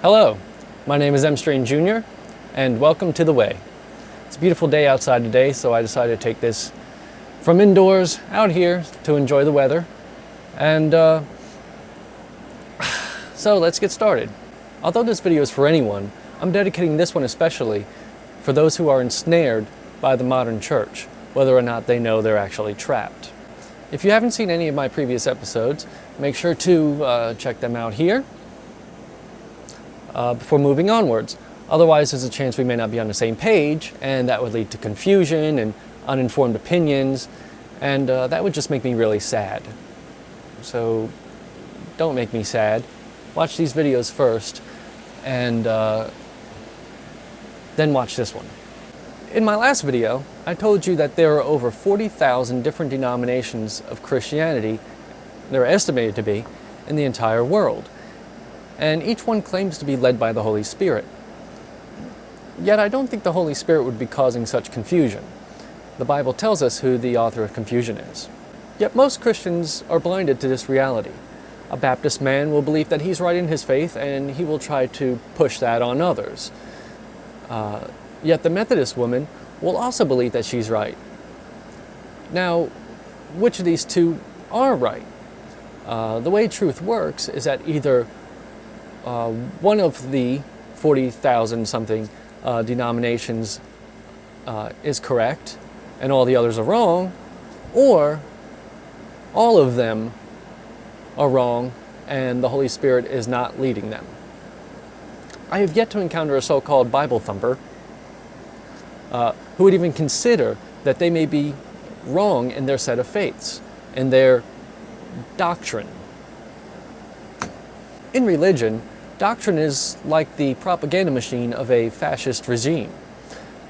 Hello, my name is M. Strain Jr. and welcome to The Way. It's a beautiful day outside today, so I decided to take this from indoors out here to enjoy the weather. And so let's get started. Although this video is for anyone, I'm dedicating this one especially for those who are ensnared by the modern church, whether or not they know they're actually trapped. If you haven't seen any of my previous episodes, make sure to check them out here before moving onwards. Otherwise, there's a chance we may not be on the same page, and that would lead to confusion and uninformed opinions, and that would just make me really sad. So don't make me sad. Watch these videos first, and then watch this one. In my last video, I told you that there are over 40,000 different denominations of Christianity, there are estimated to be, in the entire world. And each one claims to be led by the Holy Spirit. Yet I don't think the Holy Spirit would be causing such confusion. The Bible tells us who the author of confusion is. Yet most Christians are blinded to this reality. A Baptist man will believe that he's right in his faith, and he will try to push that on others. Yet the Methodist woman will also believe that she's right. Now, which of these two are right? The way truth works is that either one of the 40,000 something denominations is correct and all the others are wrong, or all of them are wrong and the Holy Spirit is not leading them. I have yet to encounter a so-called Bible thumper who would even consider that they may be wrong in their set of faiths, in their doctrine. In religion, doctrine is like the propaganda machine of a fascist regime.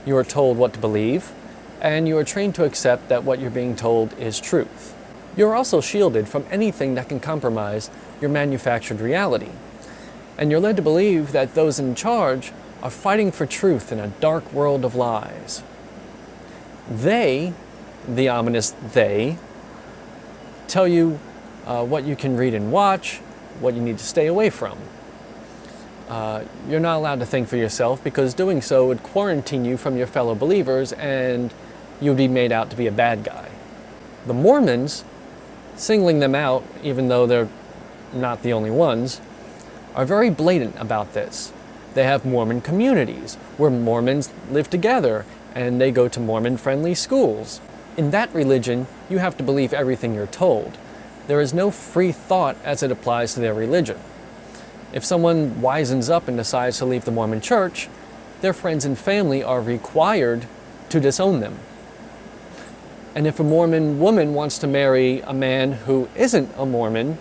You are told what to believe, and you are trained to accept that what you're being told is truth. You are also shielded from anything that can compromise your manufactured reality. And you're led to believe that those in charge are fighting for truth in a dark world of lies. They, the ominous they, tell you what you can read and watch, what you need to stay away from. You're not allowed to think for yourself, because doing so would quarantine you from your fellow believers and you would be made out to be a bad guy. The Mormons, singling them out, even though they're not the only ones, are very blatant about this. They have Mormon communities where Mormons live together and they go to Mormon-friendly schools. In that religion, you have to believe everything you're told. There is no free thought as it applies to their religion. If someone wisens up and decides to leave the Mormon church, their friends and family are required to disown them. And if a Mormon woman wants to marry a man who isn't a Mormon,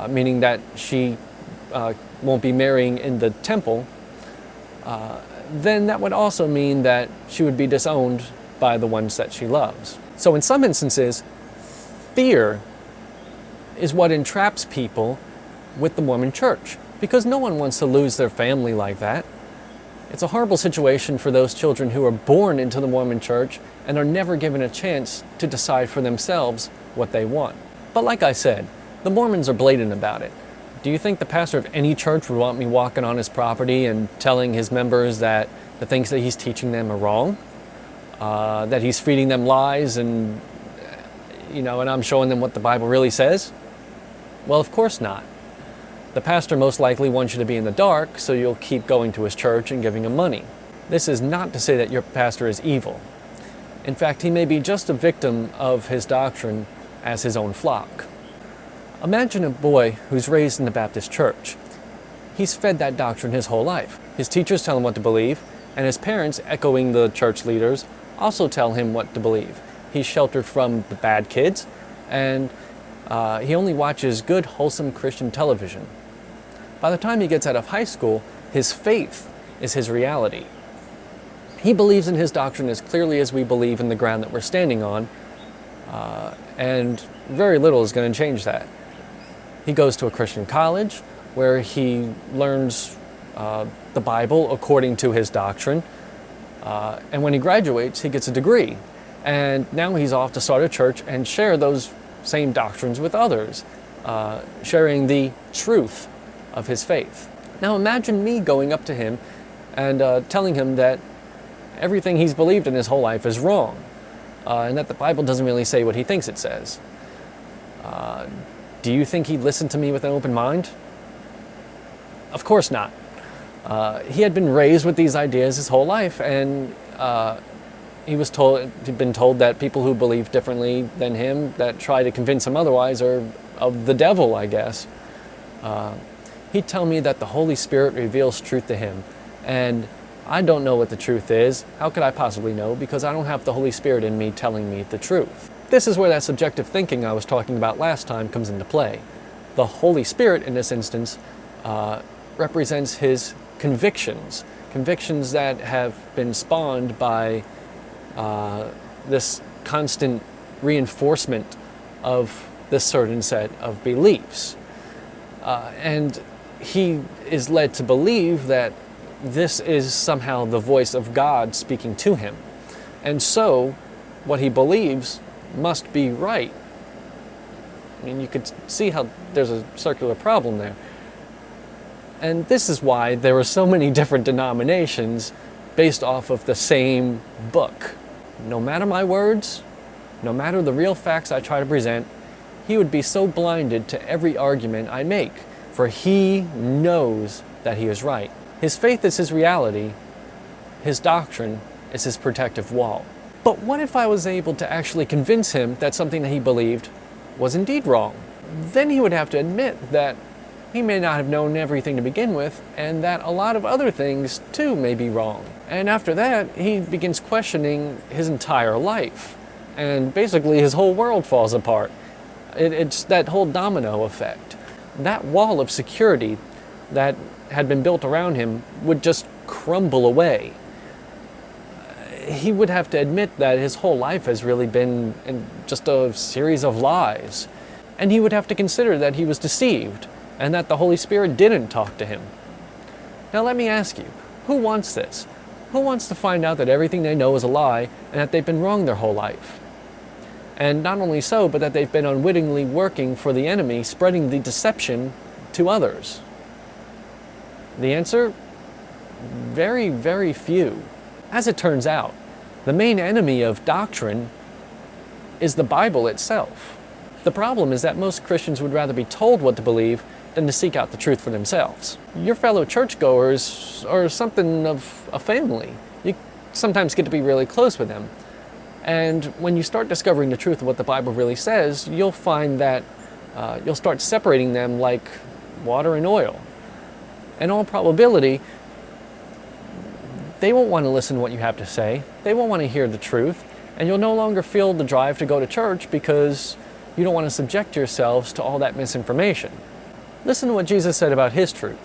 meaning that she won't be marrying in the temple, then that would also mean that she would be disowned by the ones that she loves. So in some instances, fear is what entraps people with the Mormon church, because no one wants to lose their family like that. It's a horrible situation for those children who are born into the Mormon church and are never given a chance to decide for themselves what they want. But like I said, the Mormons are blatant about it. Do you think the pastor of any church would want me walking on his property and telling his members that the things that he's teaching them are wrong? That he's feeding them lies and I'm showing them what the Bible really says? Well, of course not. The pastor most likely wants you to be in the dark, so you'll keep going to his church and giving him money. This is not to say that your pastor is evil. In fact, he may be just a victim of his doctrine as his own flock. Imagine a boy who's raised in the Baptist church. He's fed that doctrine his whole life. His teachers tell him what to believe, and his parents, echoing the church leaders, also tell him what to believe. He's sheltered from the bad kids, and he only watches good, wholesome Christian television. By the time he gets out of high school, his faith is his reality. He believes in his doctrine as clearly as we believe in the ground that we're standing on, and very little is going to change that. He goes to a Christian college where he learns the Bible according to his doctrine, and when he graduates, he gets a degree. And now he's off to start a church and share those same doctrines with others, sharing the truth of his faith. Now imagine me going up to him and telling him that everything he's believed in his whole life is wrong, and that the Bible doesn't really say what he thinks it says. Do you think he'd listen to me with an open mind? Of course not. He had been raised with these ideas his whole life, and he'd been told that people who believe differently than him, that try to convince him otherwise, are of the devil, I guess. He'd tell me that the Holy Spirit reveals truth to him, and I don't know what the truth is. How could I possibly know? Because I don't have the Holy Spirit in me telling me the truth. This is where that subjective thinking I was talking about last time comes into play. The Holy Spirit, in this instance, represents his convictions that have been spawned by this constant reinforcement of this certain set of beliefs. And he is led to believe that this is somehow the voice of God speaking to him. And so, what he believes must be right. I mean, you could see how there's a circular problem there. And this is why there are so many different denominations based off of the same book. No matter my words, no matter the real facts I try to present, he would be so blinded to every argument I make, for he knows that he is right. His faith is his reality. His doctrine is his protective wall. But what if I was able to actually convince him that something that he believed was indeed wrong? Then he would have to admit that he may not have known everything to begin with, and that a lot of other things too may be wrong. And after that, he begins questioning his entire life, and basically his whole world falls apart. It's that whole domino effect. That wall of security that had been built around him would just crumble away. He would have to admit that his whole life has really been just a series of lies. And he would have to consider that he was deceived, and that the Holy Spirit didn't talk to him. Now let me ask you, who wants this? Who wants to find out that everything they know is a lie, and that they've been wrong their whole life? And not only so, but that they've been unwittingly working for the enemy, spreading the deception to others? The answer? Very, very few. As it turns out, the main enemy of doctrine is the Bible itself. The problem is that most Christians would rather be told what to believe than to seek out the truth for themselves. Your fellow churchgoers are something of a family. You sometimes get to be really close with them. And when you start discovering the truth of what the Bible really says, you'll find that you'll start separating them like water and oil. In all probability, they won't want to listen to what you have to say. They won't want to hear the truth. And you'll no longer feel the drive to go to church because you don't want to subject yourselves to all that misinformation. Listen to what Jesus said about his truth.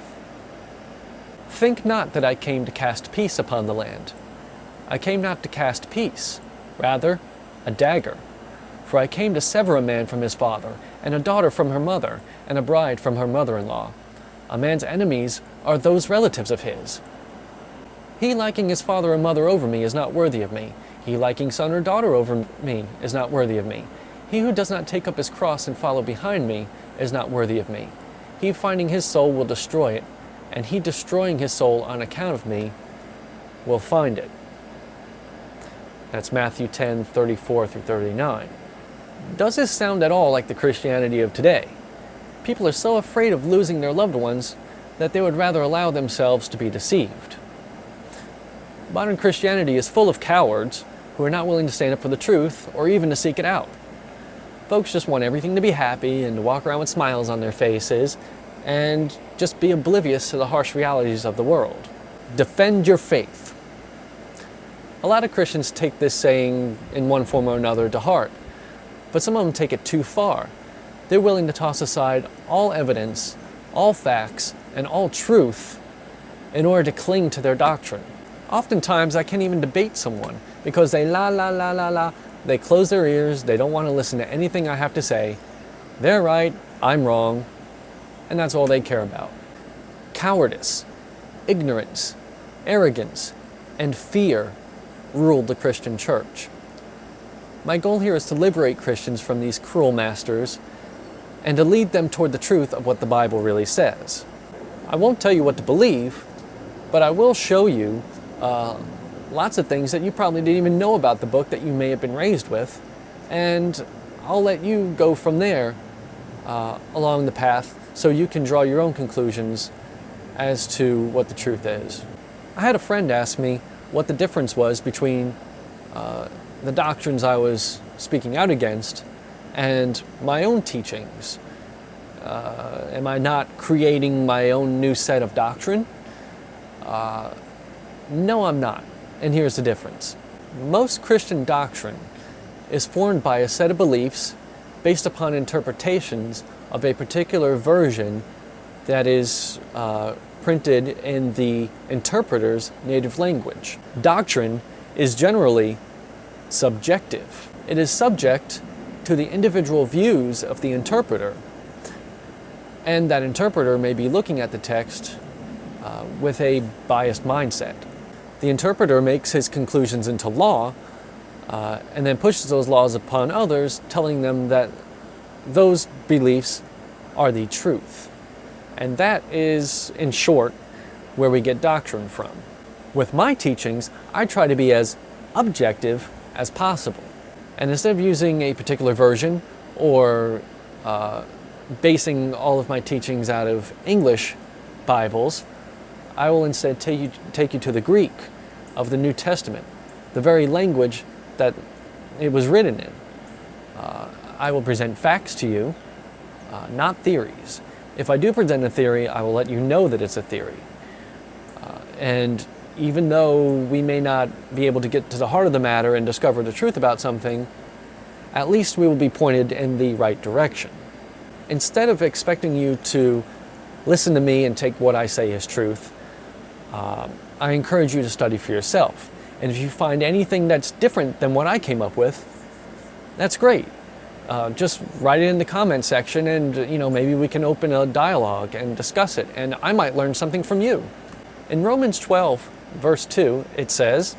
Think not that I came to cast peace upon the land. I came not to cast peace, rather a dagger. For I came to sever a man from his father, and a daughter from her mother, and a bride from her mother-in-law. A man's enemies are those relatives of his. He liking his father or mother over me is not worthy of me. He liking son or daughter over me is not worthy of me. He who does not take up his cross and follow behind me is not worthy of me. He finding his soul will destroy it, and he destroying his soul on account of me will find it. That's Matthew 10:34 through 39. Does this sound at all like the Christianity of today? People are so afraid of losing their loved ones that they would rather allow themselves to be deceived. Modern Christianity is full of cowards who are not willing to stand up for the truth or even to seek it out. Folks just want everything to be happy and to walk around with smiles on their faces and just be oblivious to the harsh realities of the world. Defend your faith. A lot of Christians take this saying in one form or another to heart, but some of them take it too far. They're willing to toss aside all evidence, all facts, and all truth in order to cling to their doctrine. Oftentimes, I can't even debate someone because they they close their ears, they don't want to listen to anything I have to say. They're right, I'm wrong, and that's all they care about. Cowardice, ignorance, arrogance, and fear ruled the Christian church. My goal here is to liberate Christians from these cruel masters and to lead them toward the truth of what the Bible really says. I won't tell you what to believe, but I will show you lots of things that you probably didn't even know about the book that you may have been raised with, and I'll let you go from there along the path so you can draw your own conclusions as to what the truth is. I had a friend ask me what the difference was between the doctrines I was speaking out against and my own teachings. Am I not creating my own new set of doctrine? No, I'm not. And here's the difference. Most Christian doctrine is formed by a set of beliefs based upon interpretations of a particular version that is printed in the interpreter's native language. Doctrine is generally subjective. It is subject to the individual views of the interpreter, and that interpreter may be looking at the text with a biased mindset. The interpreter makes his conclusions into law and then pushes those laws upon others, telling them that those beliefs are the truth. And that is, in short, where we get doctrine from. With my teachings, I try to be as objective as possible. And instead of using a particular version or basing all of my teachings out of English Bibles, I will instead take you to the Greek of the New Testament, the very language that it was written in. I will present facts to you, not theories. If I do present a theory, I will let you know that it's a theory. And even though we may not be able to get to the heart of the matter and discover the truth about something, at least we will be pointed in the right direction. Instead of expecting you to listen to me and take what I say as truth, I encourage you to study for yourself. And if you find anything that's different than what I came up with, that's great. Just write it in the comment section and maybe we can open a dialogue and discuss it, and I might learn something from you. In Romans 12, verse 2, it says,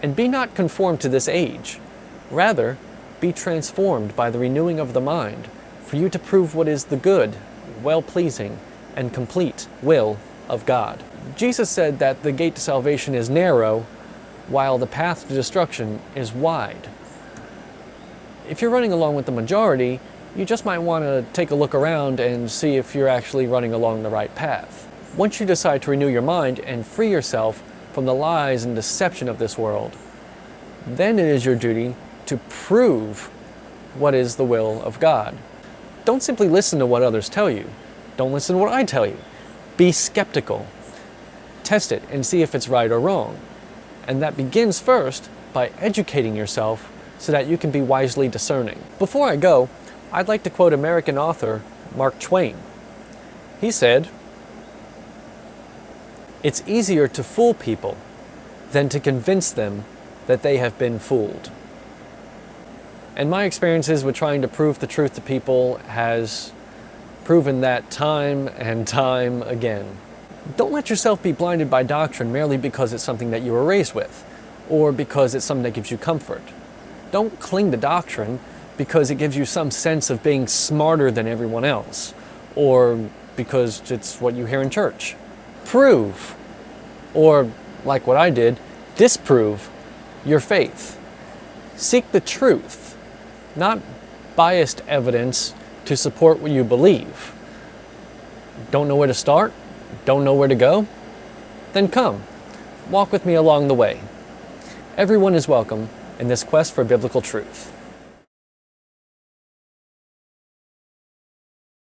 "And be not conformed to this age, rather be transformed by the renewing of the mind, for you to prove what is the good, well-pleasing, and complete will of God." Jesus said that the gate to salvation is narrow, while the path to destruction is wide. If you're running along with the majority, you just might want to take a look around and see if you're actually running along the right path. Once you decide to renew your mind and free yourself from the lies and deception of this world, then it is your duty to prove what is the will of God. Don't simply listen to what others tell you. Don't listen to what I tell you. Be skeptical. Test it and see if it's right or wrong. And that begins first by educating yourself so that you can be wisely discerning. Before I go, I'd like to quote American author Mark Twain. He said, "It's easier to fool people than to convince them that they have been fooled." And my experiences with trying to prove the truth to people has proven that time and time again. Don't let yourself be blinded by doctrine merely because it's something that you were raised with, or because it's something that gives you comfort. Don't cling to doctrine because it gives you some sense of being smarter than everyone else, or because it's what you hear in church. Prove, or like what I did, disprove your faith. Seek the truth, not biased evidence to support what you believe. Don't know where to start? Don't know where to go? Then come, walk with me along the way. Everyone is welcome in this quest for biblical truth.